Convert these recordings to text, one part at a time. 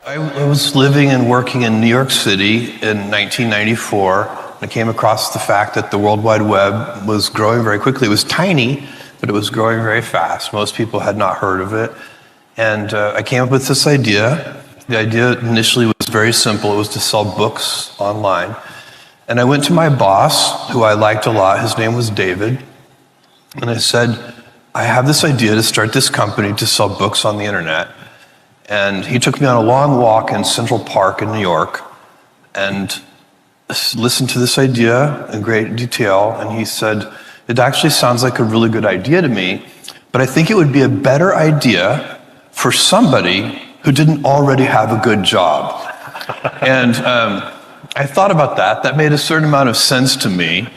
I was living and working in New York City in 1994. I came across the fact that the World Wide Web was growing very quickly. It was tiny, but it was growing very fast. Most people had not heard of it. And I came up with this idea. The idea initially was very simple. It was to sell books online. And I went to my boss, who I liked a lot. His name was David. And I said, I have this idea to start this company to sell books on the internet. And he took me on a long walk in Central Park in New York and listened to this idea in great detail. And he said, it actually sounds like a really good idea to me, but I think it would be a better idea for somebody who didn't already have a good job. And I thought about that. That made a certain amount of sense to me.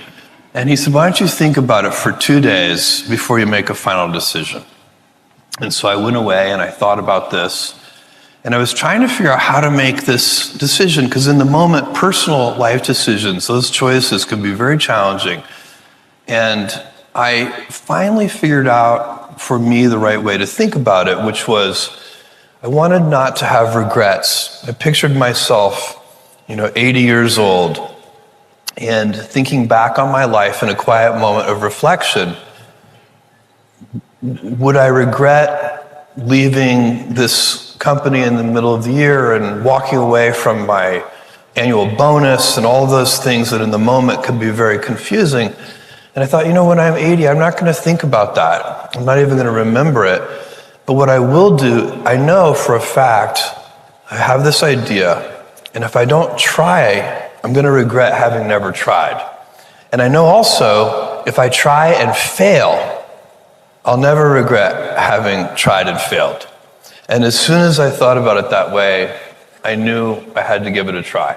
And he said, why don't you think about it for 2 days before you make a final decision? And so I went away and I thought about this. And I was trying to figure out how to make this decision, because in the moment, personal life decisions, those choices can be very challenging. And I finally figured out for me the right way to think about it, which was I wanted not to have regrets. I pictured myself, 80 years old, and thinking back on my life in a quiet moment of reflection. Would I regret leaving this company in the middle of the year and walking away from my annual bonus and all those things that in the moment could be very confusing? And I thought, when I'm 80, I'm not going to think about that. I'm not even going to remember it. But what I will do, I know for a fact, I have this idea, and if I don't try, I'm going to regret having never tried. And I know also, if I try and fail, I'll never regret having tried and failed. And as soon as I thought about it that way, I knew I had to give it a try.